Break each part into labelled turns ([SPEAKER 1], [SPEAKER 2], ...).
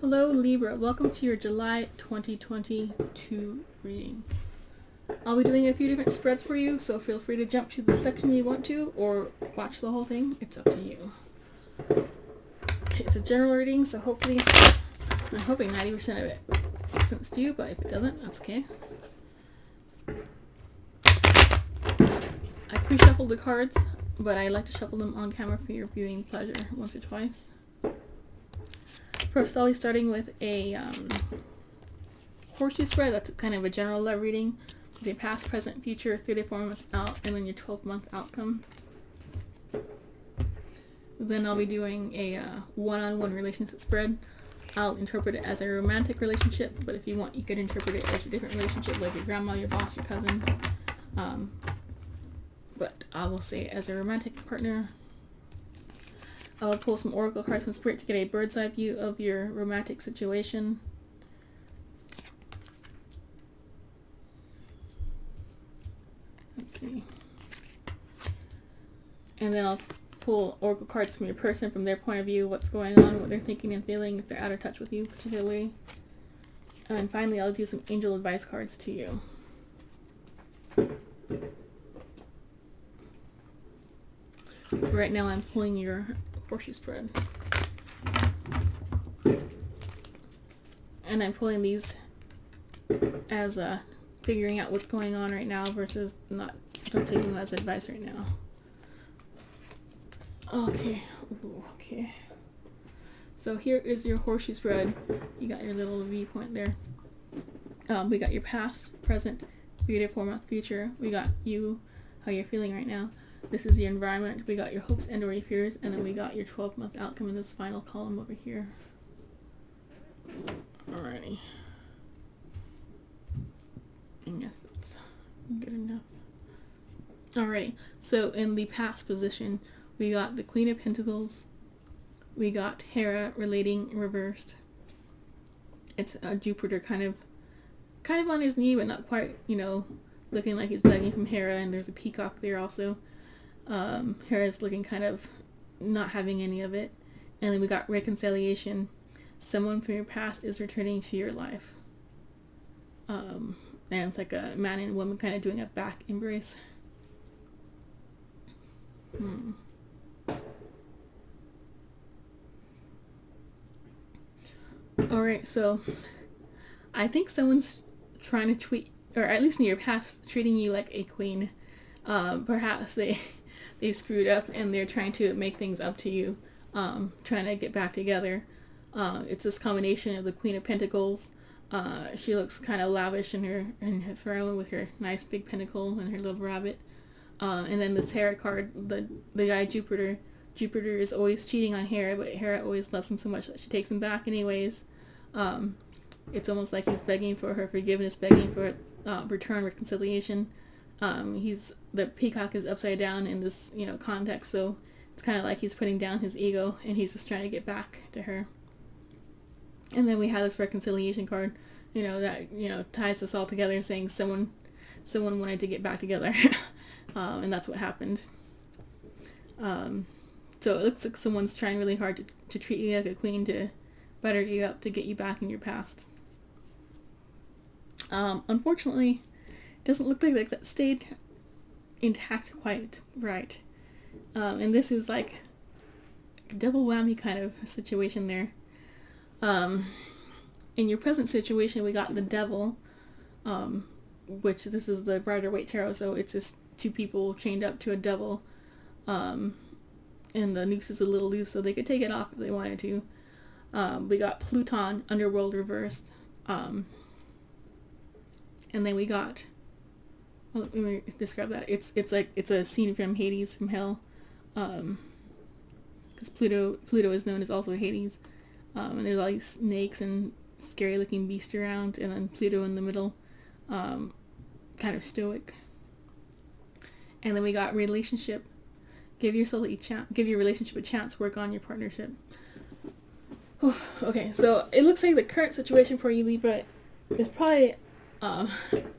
[SPEAKER 1] Hello Libra, welcome to your July 2022 reading. I'll be doing a few different spreads for you, so feel free to jump to the section you want to or watch the whole thing. It's up to you. It's a general reading, so hopefully, I'm hoping 90% of it makes sense to you, but if it doesn't, that's okay. I pre-shuffled the cards, but I like to shuffle them on camera for your viewing pleasure once or twice. First, I'll be starting with a Horseshoe Spread. That's kind of a general love reading. Your past, present, future, 3 to 4 months out, and then your 12-month outcome. Then I'll be doing a one-on-one relationship spread. I'll interpret it as a romantic relationship, but if you want, you could interpret it as a different relationship, like your grandma, your boss, your cousin. But I will say as a romantic partner. I will pull some oracle cards from Spirit to get a bird's eye view of your romantic situation. Let's see. And then I'll pull oracle cards from your person, from their point of view, what's going on, what they're thinking and feeling, if they're out of touch with you particularly. And finally, I'll do some angel advice cards to you. Right now I'm pulling your Horseshoe Spread. And I'm pulling these as figuring out what's going on right now versus don't taking them as advice right now. Okay. Ooh, okay. So here is your Horseshoe Spread. You got your little V point there. We got your past, present, 3 to 4 month future. We got you, how you're feeling right now. This is your environment. We got your hopes and or your fears, and then we got your 12-month outcome in this final column over here. Alrighty. I guess that's good enough. Alrighty. So in the past position, we got the Queen of Pentacles. We got Hera relating reversed. It's Jupiter kind of on his knee, but not quite, looking like he's begging from Hera, and there's a peacock there also. Hera's looking kind of not having any of it. And then we got reconciliation. Someone from your past is returning to your life. And it's like a man and a woman kind of doing a back embrace. Alright, so I think someone's trying to treat, or at least in your past, treating you like a queen. Perhaps they screwed up and they're trying to make things up to you, trying to get back together. It's this combination of the Queen of Pentacles. She looks kind of lavish in her throne with her nice big pentacle and her little rabbit. And then this Hera card, the guy Jupiter. Jupiter is always cheating on Hera, but Hera always loves him so much that she takes him back anyways. It's almost like he's begging for her forgiveness, begging for return reconciliation. The peacock is upside down in this, context, so it's kind of like he's putting down his ego and he's just trying to get back to her. And then we have this reconciliation card, that, ties us all together, saying someone wanted to get back together. And that's what happened. So it looks like someone's trying really hard to treat you like a queen, to butter you up, to get you back in your past. Unfortunately, it doesn't look like that stayed intact quite right. And this is like a double whammy kind of situation there. In your present situation, we got the Devil, which this is the Rider-Waite tarot, so it's just 2 people chained up to a devil. And the noose is a little loose, so they could take it off if they wanted to. We got Pluton, Underworld reversed. And then we got, let me describe that. It's a scene from Hades, from Hell. Because Pluto is known as also Hades. And there's all these snakes and scary looking beasts around, and then Pluto in the middle, kind of stoic. And then we got relationship. Give your relationship a chance. Work on your partnership. Okay, so it looks like the current situation for you, Libra, is probably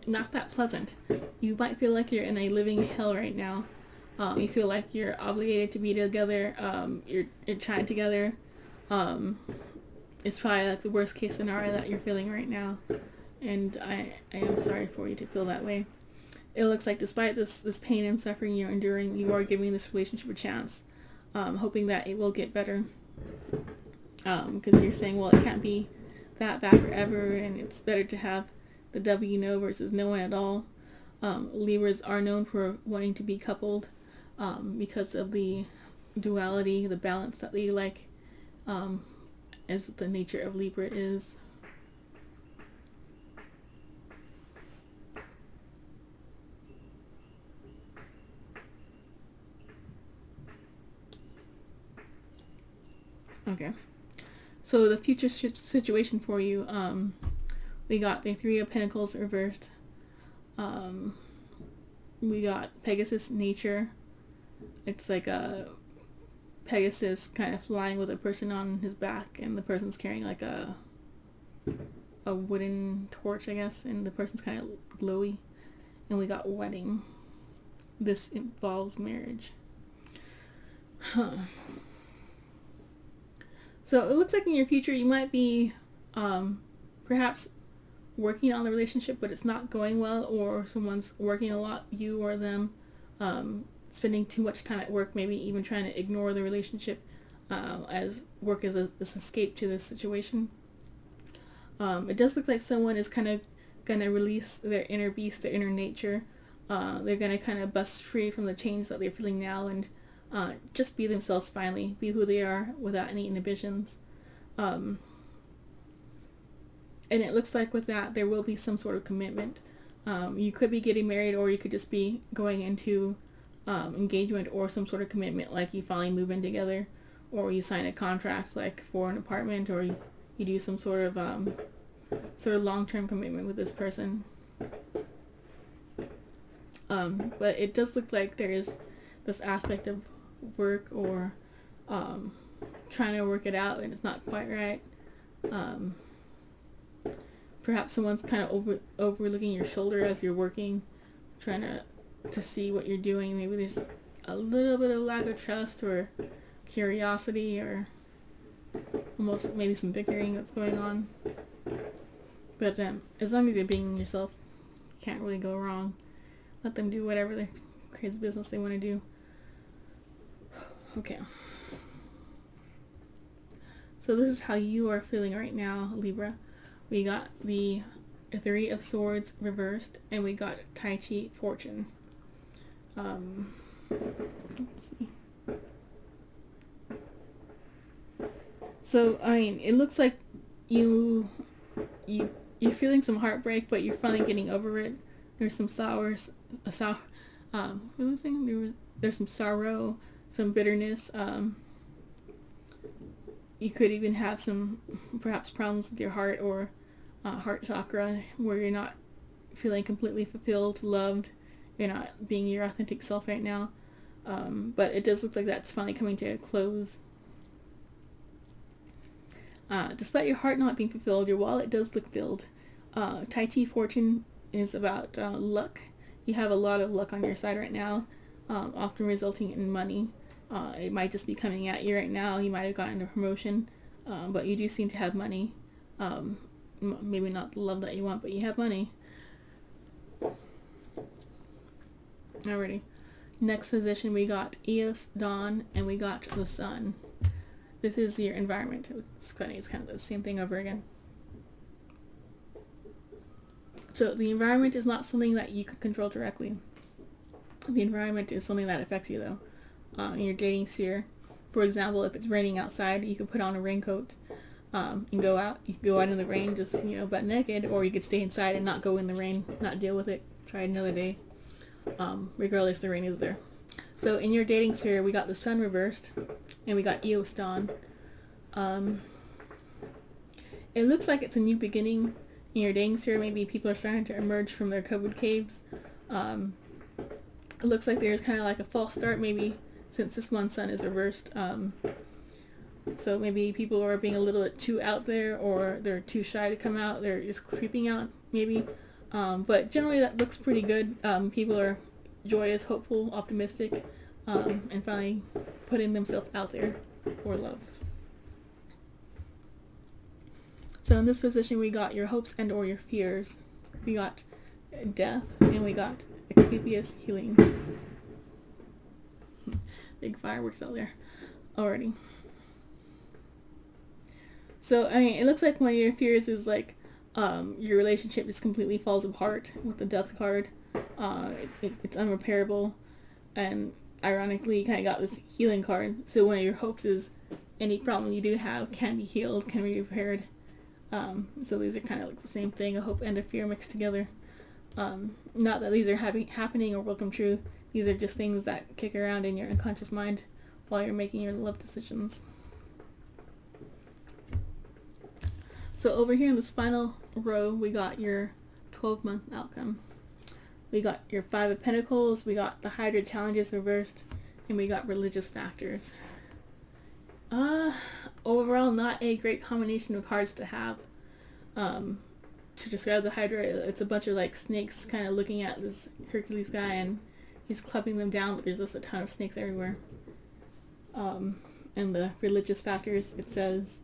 [SPEAKER 1] not that pleasant. You might feel like you're in a living hell right now. You feel like you're obligated to be together. You're tied together. it's probably like the worst case scenario that you're feeling right now, and I am sorry for you to feel that way. It looks like despite this pain and suffering you're enduring, you are giving this relationship a chance, hoping that it will get better. Because you're saying, well, it can't be that bad forever, and it's better to have the W no versus no one at all. Libras are known for wanting to be coupled because of the duality, the balance that they like, as the nature of Libra is. Okay. So the future situation for you, we got the Three of Pentacles reversed. We got Pegasus nature. It's like a Pegasus kind of flying with a person on his back, and the person's carrying like a wooden torch, I guess, and the person's kind of glowy. And we got wedding. This involves marriage. Huh. So it looks like in your future you might be perhaps working on the relationship, but it's not going well, or someone's working a lot, you or them, spending too much time at work, maybe even trying to ignore the relationship as work is this escape to this situation. It does look like someone is kind of going to release their inner beast, their inner nature. They're going to kind of bust free from the chains that they're feeling now and just be themselves finally, be who they are without any inhibitions. And it looks like with that there will be some sort of commitment. You could be getting married, or you could just be going into engagement or some sort of commitment, like you finally move in together, or you sign a contract like for an apartment, or you do some sort of long-term commitment with this person. But it does look like there is this aspect of work or trying to work it out and it's not quite right. Perhaps someone's kind of overlooking your shoulder as you're working, trying to see what you're doing. Maybe there's a little bit of lack of trust or curiosity, or almost maybe some bickering that's going on. But as long as you're being yourself, you can't really go wrong. Let them do whatever their crazy business they want to do. Okay. So this is how you are feeling right now, Libra. We got the Three of Swords reversed, and we got Tai Chi Fortune. Let's see. So, I mean, it looks like you're feeling some heartbreak, but you're finally getting over it. There's some there's some sorrow, some bitterness. You could even have some perhaps problems with your heart or heart chakra, where you're not feeling completely fulfilled, loved. You're not being your authentic self right now. But it does look like that's finally coming to a close. Despite your heart not being fulfilled, your wallet does look filled. Tai Chi Fortune is about luck. You have a lot of luck on your side right now, often resulting in money. It might just be coming at you right now. You might have gotten a promotion, but you do seem to have money. Maybe not the love that you want, but you have money. Alrighty. Next position, we got Eos, Dawn, and we got the Sun. This is your environment. It's funny, it's kind of the same thing over again. So the environment is not something that you can control directly. The environment is something that affects you, though. In your dating sphere, for example, if it's raining outside, you could put on a raincoat and go out. You could go out in the rain just, butt naked, or you could stay inside and not go in the rain, not deal with it. Try it another day, regardless the rain is there. So in your dating sphere, we got the Sun reversed, and we got Eos Dawn. It looks like it's a new beginning in your dating sphere. Maybe people are starting to emerge from their COVID caves. It looks like there's kind of like a false start, maybe, since this one Sun is reversed. So maybe people are being a little bit too out there, or they're too shy to come out. They're just creeping out, maybe. But generally that looks pretty good. People are joyous, hopeful, optimistic, and finally putting themselves out there for love. So in this position, we got your hopes and or your fears. We got death, and we got Asclepius healing. Big fireworks out there already. So, I mean, it looks like one of your fears is like your relationship just completely falls apart with the death card. It's unrepairable, and ironically, you kind of got this healing card. So one of your hopes is any problem you do have can be healed, can be repaired. So these are kind of like the same thing, a hope and a fear mixed together. Not that these are happening or will come true. These are just things that kick around in your unconscious mind while you're making your love decisions. So over here in the final row, we got your 12-month outcome. We got your 5 of Pentacles, we got the Hydra challenges reversed, and we got religious factors. Overall, not a great combination of cards to have. To describe the Hydra, it's a bunch of like snakes kind of looking at this Hercules guy, and he's clubbing them down, but there's just a ton of snakes everywhere. And the religious factors, it says,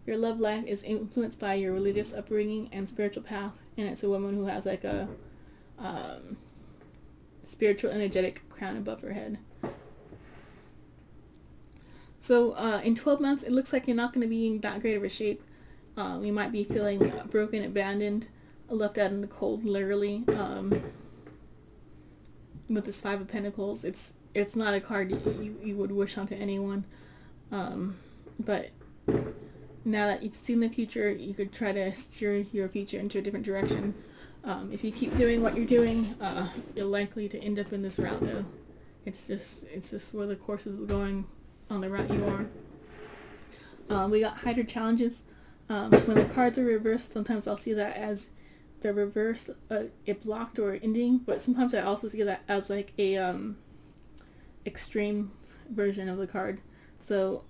[SPEAKER 1] your love life is influenced by your religious upbringing and spiritual path, and it's a woman who has like a spiritual energetic crown above her head. So in 12 months, it looks like you're not going to be in that great of a shape. You might be feeling broken, abandoned, left out in the cold, literally. With this 5 of Pentacles, it's not a card you would wish onto anyone. But now that you've seen the future, you could try to steer your future into a different direction. If you keep doing what you're doing, you're likely to end up in this route, though. It's just where the course is going on the route you are. We got Hydra challenges. When the cards are reversed, sometimes I'll see that as the reverse, it blocked or ending, but sometimes I also see that as like a extreme version of the card. So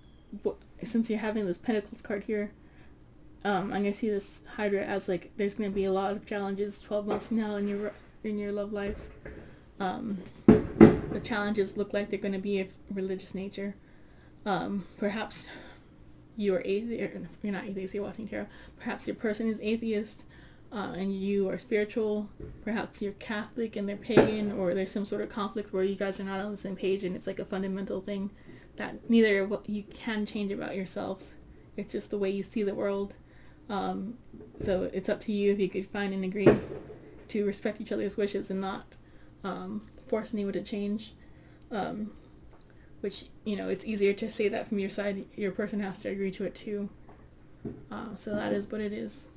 [SPEAKER 1] since you're having this Pentacles card here, I'm gonna see this Hydra as like there's gonna be a lot of challenges 12 months from now in your love life. The challenges look like they're gonna be of religious nature. Perhaps you're atheist. You're not atheist. You're watching tarot. Perhaps your person is atheist, and you are spiritual. Perhaps you're Catholic and they're pagan, or there's some sort of conflict where you guys are not on the same page, and it's like a fundamental thing that neither of what you can change about yourselves. It's just the way you see the world. So it's up to you if you could find and agree to respect each other's wishes and not force anyone to change. Which, it's easier to say that from your side. Your person has to agree to it too. So that is what it is.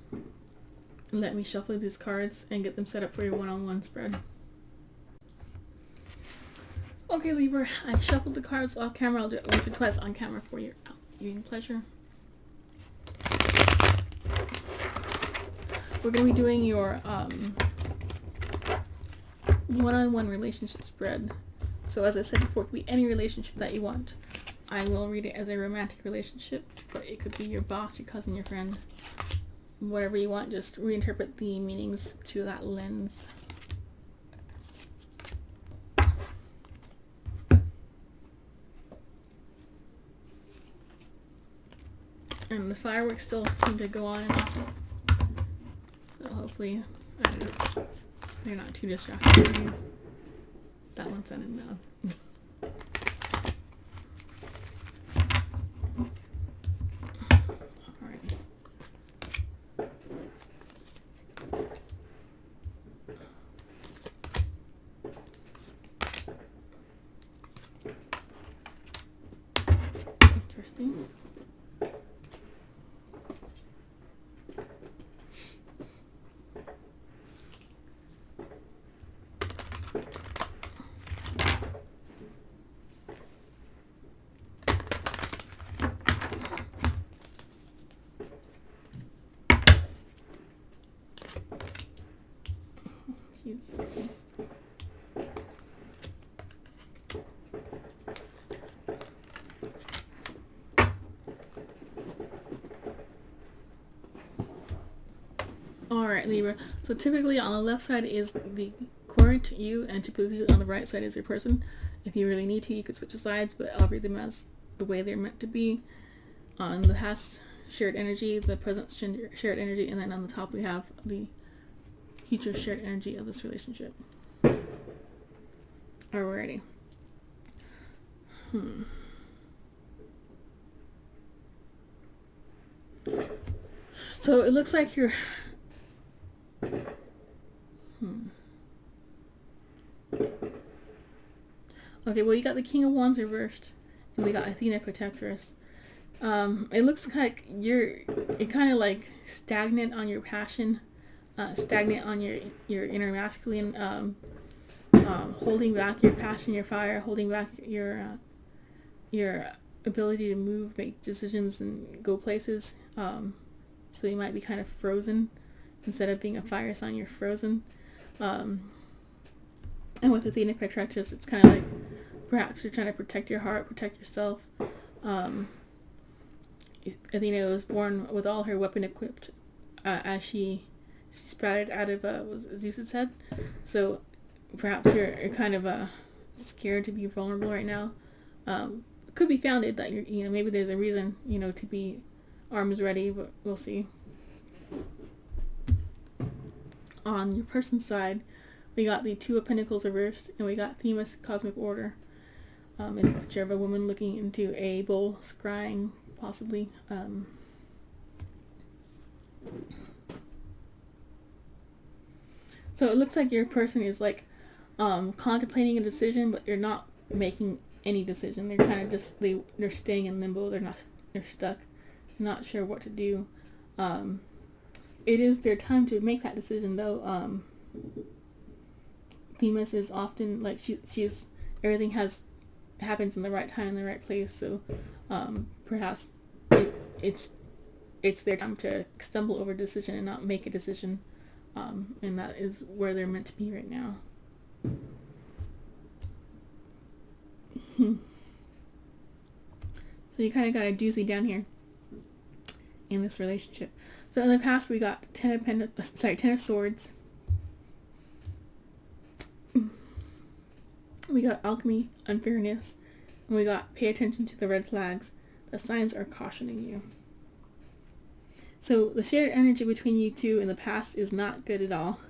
[SPEAKER 1] Let me shuffle these cards and get them set up for your one-on-one spread. Okay, Libra, I shuffled the cards off camera. I'll do it once or twice on camera for your viewing pleasure. We're going to be doing your one-on-one relationship spread. So as I said before, it could be any relationship that you want. I will read it as a romantic relationship, but it could be your boss, your cousin, your friend. Whatever you want, just reinterpret the meanings to that lens. And the fireworks still seem to go on and off. So hopefully, they're not too distracting for you. That one sounded loud. Alright. Interesting. Alright, Libra. So typically on the left side is the current you, and typically on the right side is your person. If you really need to, you could switch the sides, but I'll read them as the way they're meant to be. On the past, shared energy, the present shared energy, and then on the top we have the future shared energy of this relationship. Alrighty. So it looks like you're... Okay, well, you got the King of Wands reversed, and we got Athena Protectress. It looks like you're kind of like stagnant on your passion, stagnant on your inner masculine, holding back your passion, your fire, holding back your ability to move, make decisions, and go places. So you might be kind of frozen. Instead of being a fire sign, you're frozen. And with Athena Protectress, it's kind of like perhaps you're trying to protect your heart, protect yourself. Athena was born with all her weapon equipped as she sprouted out of was Zeus's head. So perhaps you're kind of scared to be vulnerable right now. It could be founded that you're, maybe there's a reason, to be arms ready, but we'll see. On your person's side, we got the Two of Pentacles reversed, and we got Themis Cosmic Order. It's a picture of a woman looking into a bowl, scrying, possibly. So it looks like your person is like contemplating a decision, but they're not making any decision. They're kind of just they're staying in limbo. They're stuck, not sure what to do. It is their time to make that decision, though. Themis is often like she's everything happens in the right time in the right place. So perhaps it's their time to stumble over a decision and not make a decision, and that is where they're meant to be right now. So you kind of got a doozy down here in this relationship. So in the past we got Ten of Swords. We got Alchemy, Unfairness, and we got Pay Attention to the Red Flags. The signs are cautioning you. So the shared energy between you two in the past is not good at all.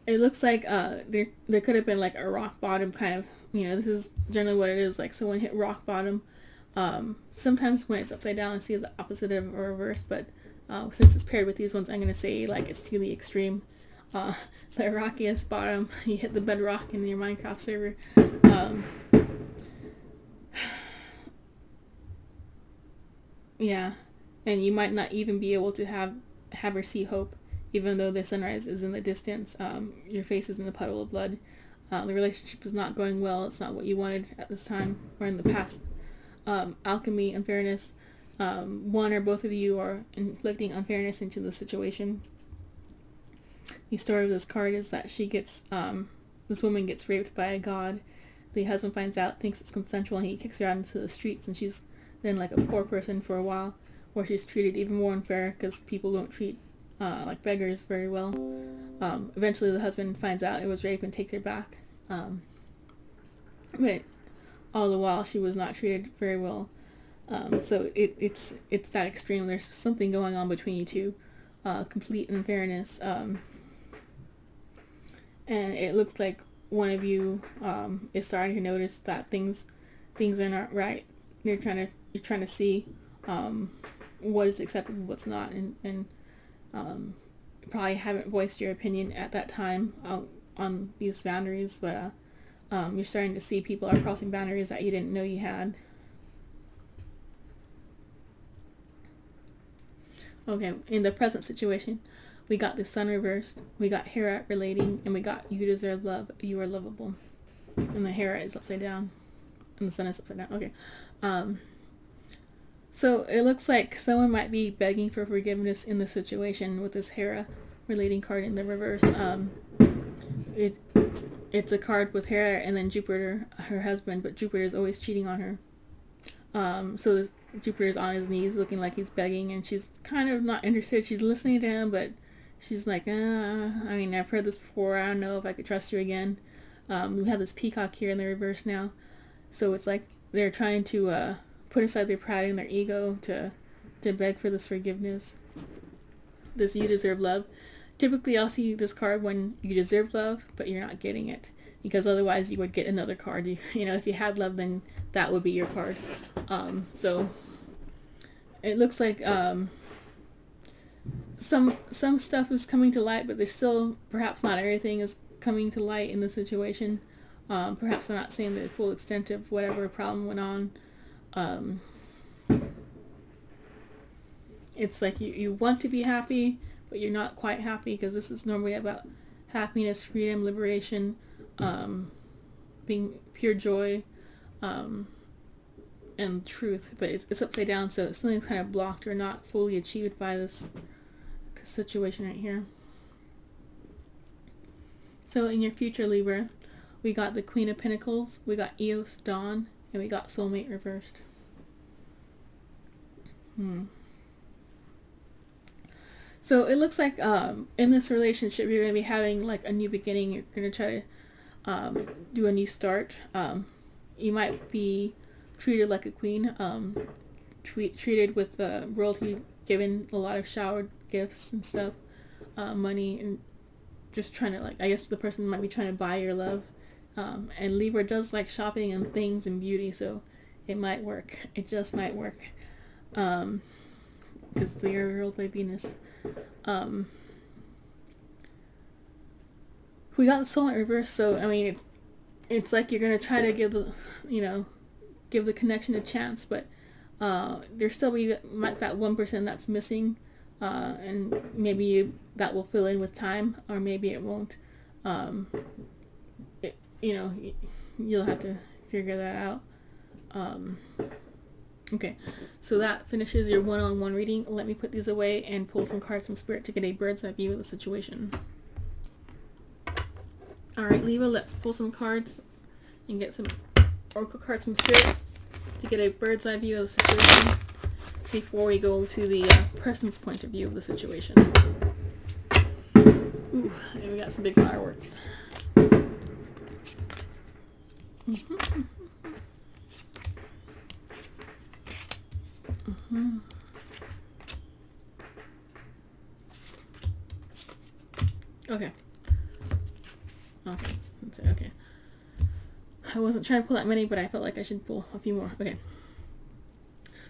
[SPEAKER 1] It looks like there could have been like a rock bottom kind of, this is generally what it is, like someone hit rock bottom. Sometimes when it's upside down I see the opposite of a reverse, but since it's paired with these ones, I'm going to say like it's to the extreme. The rockiest bottom, you hit the bedrock in your Minecraft server. Yeah, and you might not even be able to have or see hope, even though the sunrise is in the distance. Your face is in a puddle of blood. The relationship is not going well. It's not what you wanted at this time or in the past. Alchemy, Unfairness. One or both of you are inflicting unfairness into the situation. The story of this card is that this woman gets raped by a god. The husband finds out, thinks it's consensual, and he kicks her out into the streets, and she's then like a poor person for a while, where she's treated even more unfair because people don't treat like beggars very well. Eventually the husband finds out it was rape and takes her back. But all the while she was not treated very well. So it's that extreme. There's something going on between you two, complete unfairness, and it looks like one of you is starting to notice that things are not right. You're trying to see what is acceptable, what's not, and probably haven't voiced your opinion at that time on these boundaries, but you're starting to see people are crossing boundaries that you didn't know you had. Okay, in the present situation, we got the Sun reversed, we got Hera relating, and we got you deserve love, you are lovable. And the Hera is upside down, and the Sun is upside down. Okay. So it looks like someone might be begging for forgiveness in this situation with this Hera relating card in the reverse. It's a card with Hera and then Jupiter, her husband, but Jupiter is always cheating on her. So Jupiter's on his knees looking like he's begging, and she's kind of not interested. She's listening to him, but she's like, I've heard this before. I don't know if I could trust you again. We have this peacock here in the reverse now. So it's like they're trying to put aside their pride and their ego to beg for this forgiveness. This you deserve love. Typically, I'll see this card when you deserve love, but you're not getting it. Because otherwise you would get another card. You know, if you had love, then that would be your card. So it looks like some stuff is coming to light, but there's still, perhaps not everything is coming to light in the situation. Perhaps I'm not seeing the full extent of whatever problem went on. It's like you want to be happy, but you're not quite happy, because this is normally about happiness, freedom, liberation, being pure joy, and truth. But it's upside down, so something's kind of blocked or not fully achieved by this situation right here. So in your future, Libra, we got the Queen of Pentacles, we got Eos, Dawn, and we got Soulmate reversed. So it looks like in this relationship you're going to be having like a new beginning. You're going to try to do a new start. You might be treated like a queen, treated with royalty, given a lot of showered gifts and stuff, money, and just trying to, like, I guess the person might be trying to buy your love. And Libra does like shopping and things and beauty, so it might work. It just might work. Because they are ruled by Venus. We got the Soulmate reverse, so I mean it's like you're gonna try to give the connection a chance, but there's still be that 1% that's missing, and maybe that will fill in with time, or maybe it won't. You'll have to figure that out. Okay, so that finishes your one-on-one reading. Let me put these away and pull some cards from Spirit to get a bird's eye view of the situation. Alright, Libra, let's pull some cards and get some oracle cards from Spirit to get a bird's eye view of the situation before we go to the person's point of view of the situation. Ooh, and we got some big fireworks. Okay. That's it. Okay. I wasn't trying to pull that many, but I felt like I should pull a few more. Okay.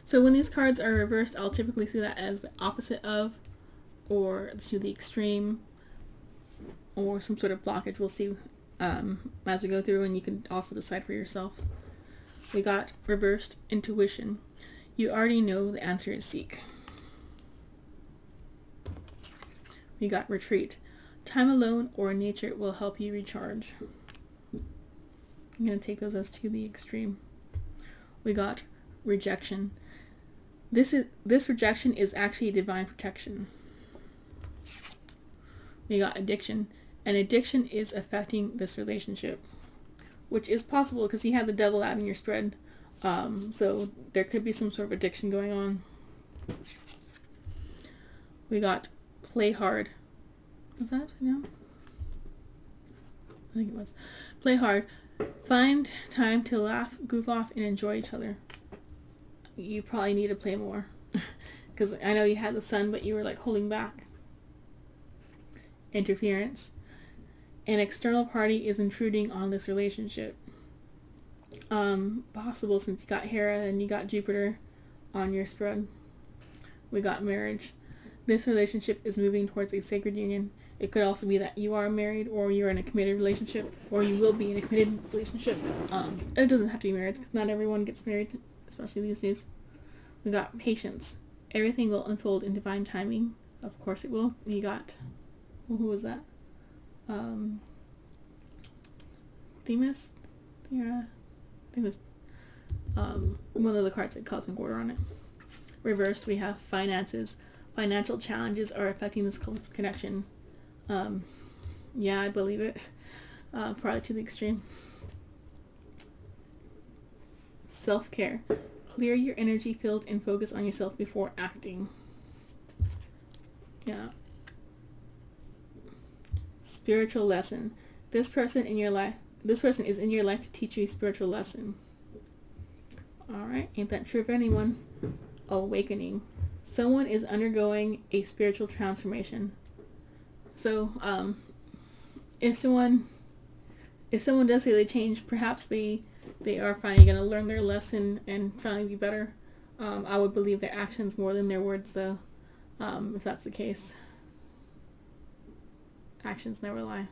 [SPEAKER 1] So when these cards are reversed, I'll typically see that as the opposite of, or to the extreme, or some sort of blockage. We'll see as we go through, and you can also decide for yourself. We got reversed intuition. You already know the answer is seek. We got retreat. Time alone or nature will help you recharge. I'm going to take those as to the extreme. We got rejection. This rejection is actually divine protection. We got addiction. And addiction is affecting this relationship, which is possible because you have the devil out in your spread. So there could be some sort of addiction going on. We got play hard. Was that upside down? I think it was. Play hard. Find time to laugh, goof off, and enjoy each other. You probably need to play more. Because I know you had the sun, but you were like holding back. Interference. An external party is intruding on this relationship. Possible since you got Hera and you got Jupiter on your spread. We got marriage. This relationship is moving towards a sacred union. It could also be that you are married, or you're in a committed relationship, or you will be in a committed relationship. It doesn't have to be marriage, because not everyone gets married, especially these days. We got patience. Everything will unfold in divine timing. Of course it will. We got, who was that? Themis? Yeah. Themis. One of the cards had cosmic order on it. Reversed, we have finances. Financial challenges are affecting this connection. Yeah, I believe it. Probably to the extreme. Self-care. Clear your energy field and focus on yourself before acting. Yeah. Spiritual lesson. This person is in your life to teach you a spiritual lesson. Alright, ain't that true of anyone? Awakening. Someone is undergoing a spiritual transformation. So, if someone does say they change, perhaps they are finally going to learn their lesson and finally be better. I would believe their actions more than their words, though, if that's the case. Actions never lie.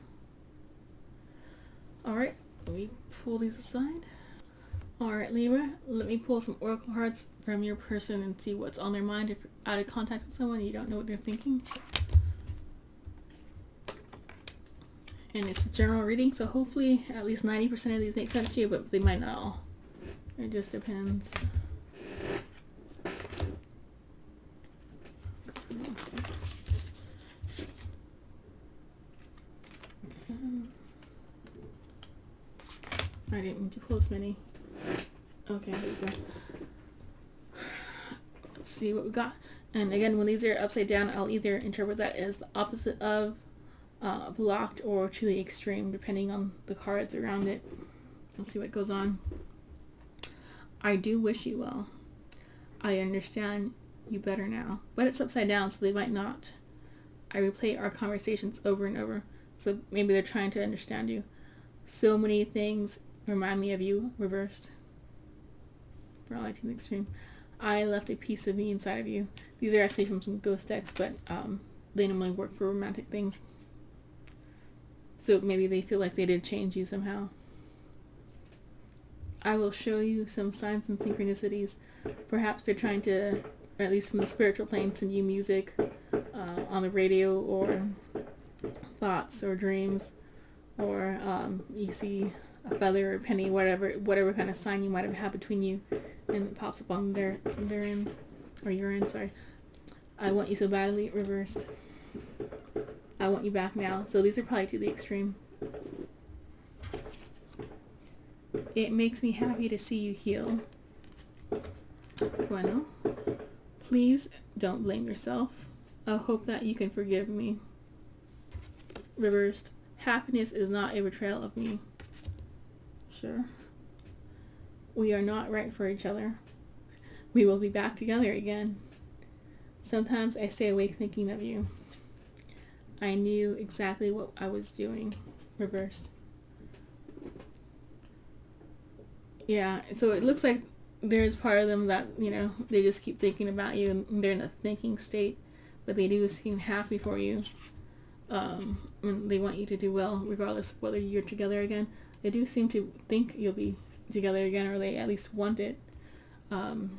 [SPEAKER 1] Alright, let me pull these aside. Alright, Libra, let me pull some oracle cards from your person and see what's on their mind. If you're out of contact with someone, you don't know what they're thinking. And it's a general reading, so hopefully at least 90% of these make sense to you, but they might not all. It just depends. I didn't mean to pull this many. Okay, here we go. Let's see what we got. And again, when these are upside down, I'll either interpret that as the opposite of blocked or to the extreme, depending on the cards around it. Let's see what goes on. I do wish you well. I understand you better now. But it's upside down, so they might not. I replay our conversations over and over, so maybe they're trying to understand you. So many things remind me of you, reversed. For all I to the extreme. I left a piece of me inside of you. These are actually from some ghost decks, but they normally work for romantic things. So maybe they feel like they did change you somehow. I will show you some signs and synchronicities. Perhaps they're trying to, or at least from the spiritual plane, send you music on the radio, or thoughts or dreams, or you see a feather or a penny, whatever kind of sign you might have had between you, and it pops up on their end, or your end, sorry. I want you so badly, reversed. I want you back now. So these are probably to the extreme. It makes me happy to see you heal. Bueno. Please don't blame yourself. I hope that you can forgive me. Reversed. Happiness is not a betrayal of me. Sure. We are not right for each other. We will be back together again. Sometimes I stay awake thinking of you. I knew exactly what I was doing. Reversed. Yeah, so it looks like there's part of them that, they just keep thinking about you and they're in a thinking state, but they do seem happy for you. And they want you to do well regardless of whether you're together again. They do seem to think you'll be together again, or they at least want it. Alrighty,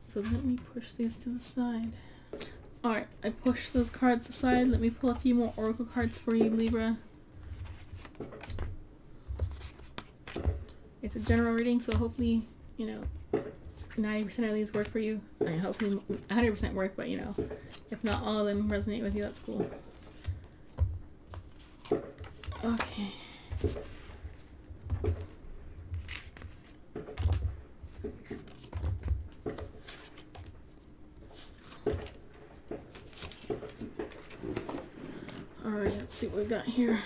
[SPEAKER 1] so let me push these to the side. Alright, I pushed those cards aside. Let me pull a few more oracle cards for you, Libra. It's a general reading, so hopefully, 90% of these work for you. I mean, hopefully 100% work, but if not all of them resonate with you, that's cool. Okay. Alright, let's see what we got here.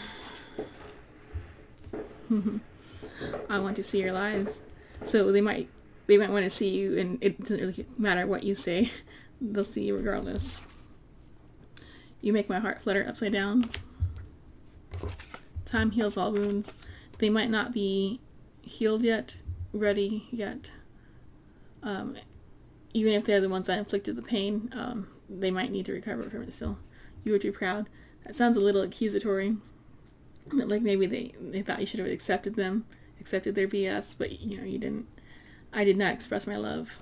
[SPEAKER 1] I want to see your lies. So they might want to see you, and it doesn't really matter what you say. They'll see you regardless. You make my heart flutter upside down. Time heals all wounds. They might not be healed yet, ready yet. Even if they're the ones that inflicted the pain, they might need to recover from it still. You were too proud. That sounds a little accusatory. Like maybe they thought you should have accepted their BS, but you didn't. I did not express my love.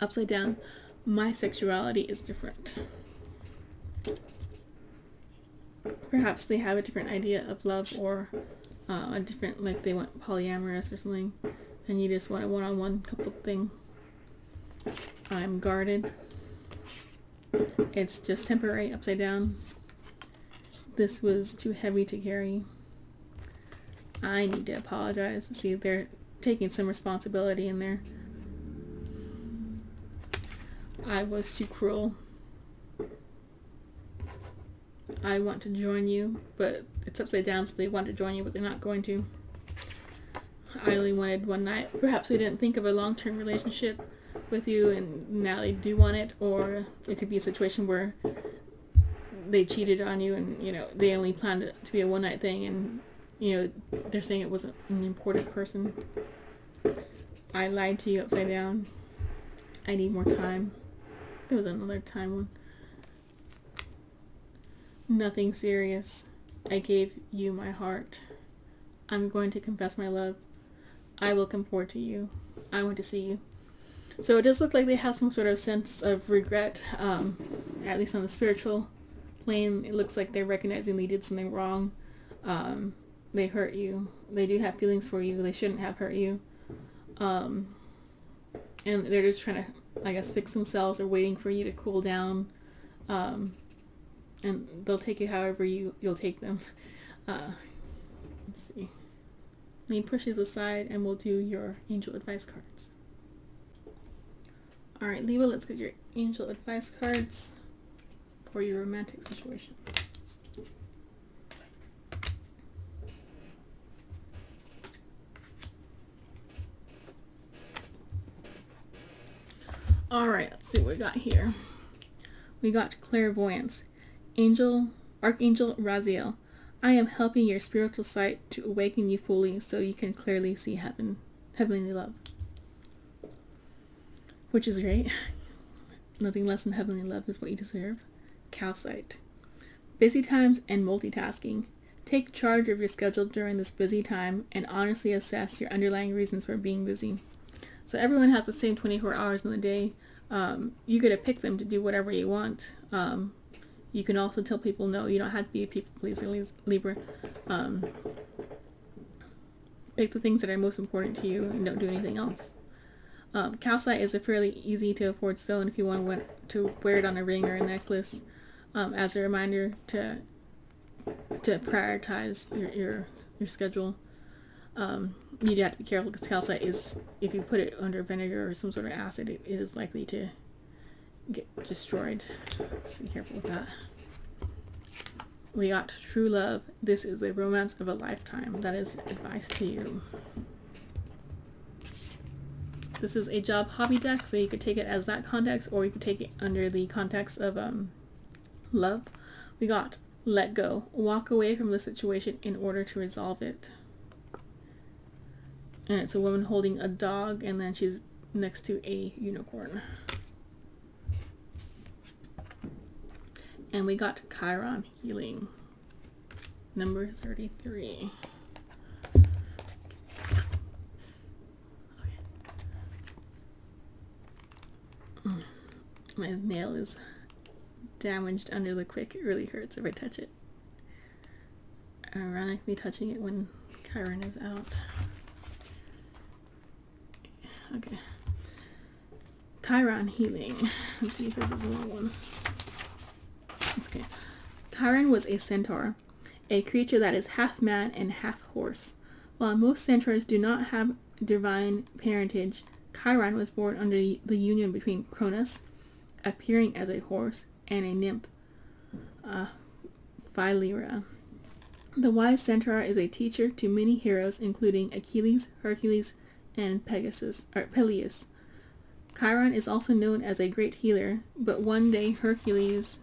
[SPEAKER 1] Upside down, my sexuality is different. Perhaps they have a different idea of love, or a different, like they want polyamorous or something, and you just want a one-on-one couple thing. I'm guarded. It's just temporary, upside down. This was too heavy to carry. I need to apologize. See, they're taking some responsibility in there. I was too cruel. I want to join you, but it's upside down, so they want to join you, but they're not going to. I only wanted one night. Perhaps they didn't think of a long-term relationship with you, and now they do want it, or it could be a situation where they cheated on you, and, you know, they only planned it to be a one-night thing, and, you know, they're saying it wasn't an important person. I lied to you upside down. I need more time. There was another time one. Nothing serious. I gave you my heart. I'm going to confess my love. I will come forward to you. I want to see you. So it does look like they have some sort of sense of regret, at least on the spiritual plane. It looks like they're recognizing they did something wrong. They hurt you. They do have feelings for you. They shouldn't have hurt you. And they're just trying to, I guess, fix themselves or waiting for you to cool down. And they'll take you however you'll take them. Let's see. And he pushes aside, and we'll do your angel advice cards. Alright, Libra, let's get your angel advice cards for your romantic situation. Alright, let's see what we got here. We got clairvoyance. Archangel Raziel, I am helping your spiritual sight to awaken you fully so you can clearly see heavenly love. Which is great. Nothing less than heavenly love is what you deserve. Calcite. Busy times and multitasking. Take charge of your schedule during this busy time and honestly assess your underlying reasons for being busy. So everyone has the same 24 hours in the day. You get to pick them to do whatever you want. You can also tell people no, you don't have to be a people pleaser, Libra. Pick the things that are most important to you and don't do anything else. Calcite is a fairly easy to afford stone if you want to wear it on a ring or a necklace, as a reminder to prioritize your schedule. You have to be careful because calcite is, if you put it under vinegar or some sort of acid, it is likely to get destroyed. So be careful with that. We got true love. This is the romance of a lifetime. That is advice to you. This is a job hobby deck, so you could take it as that context, or you could take it under the context of love. We got let go. Walk away from the situation in order to resolve it. And it's a woman holding a dog, and then she's next to a unicorn. And we got Chiron healing. Number 33. My nail is damaged under the quick. It really hurts if I touch it. Ironically, touching it when Chiron is out. Okay. Chiron healing. Let's see if this is a long one. It's okay. Chiron was a centaur, a creature that is half man and half horse. While most centaurs do not have divine parentage, Chiron was born under the union between Cronus, appearing as a horse, and a nymph, Philyra. The wise centaur is a teacher to many heroes, including Achilles, Hercules, and Peleus. Chiron is also known as a great healer, but one day Hercules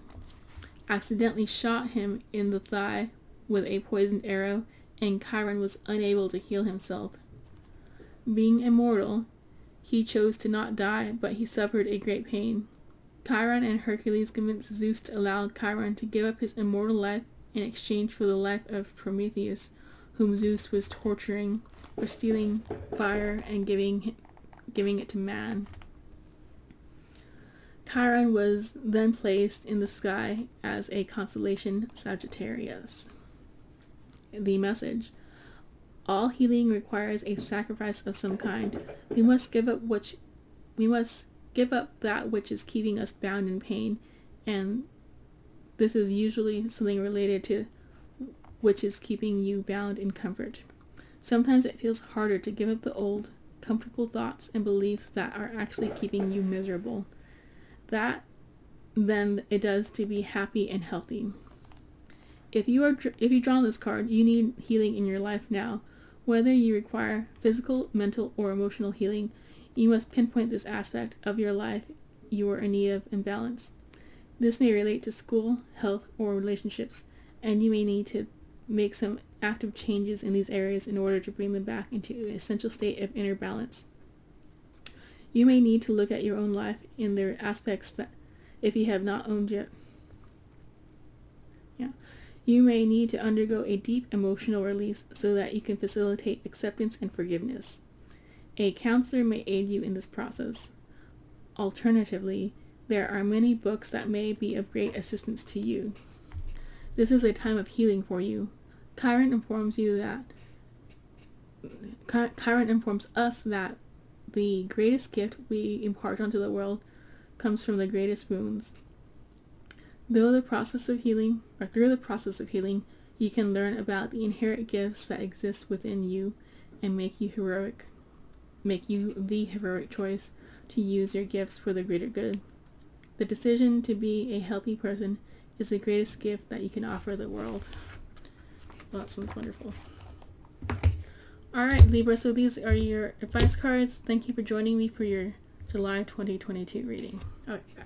[SPEAKER 1] accidentally shot him in the thigh with a poisoned arrow, and Chiron was unable to heal himself. Being immortal, he chose to not die, but he suffered a great pain. Chiron and Hercules convinced Zeus to allow Chiron to give up his immortal life in exchange for the life of Prometheus, whom Zeus was torturing for stealing fire and giving it to man. Chiron was then placed in the sky as a constellation Sagittarius. The message: all healing requires a sacrifice of some kind. We must give up that which is keeping us bound in pain, and this is usually something related to which is keeping you bound in comfort. Sometimes it feels harder to give up the old, comfortable thoughts and beliefs that are actually keeping you miserable than it does to be happy and healthy. If you draw this card, you need healing in your life now. Whether you require physical, mental, or emotional healing, you must pinpoint this aspect of your life you are in need of and balance. This may relate to school, health, or relationships, and you may need to make some active changes in these areas in order to bring them back into an essential state of inner balance. You may need to look at your own life in their aspects that, if you have not owned yet. You may need to undergo a deep emotional release so that you can facilitate acceptance and forgiveness. A counselor may aid you in this process. Alternatively, there are many books that may be of great assistance to you. This is a time of healing for you. Chiron informs us that the greatest gift we impart onto the world comes from the greatest wounds. Through the process of healing, you can learn about the inherent gifts that exist within you and make you the heroic choice to use your gifts for the greater good. The decision to be a healthy person is the greatest gift that you can offer the world. Well, that sounds wonderful. Alright, Libra, so these are your advice cards. Thank you for joining me for your July 2022 reading. Alright, bye.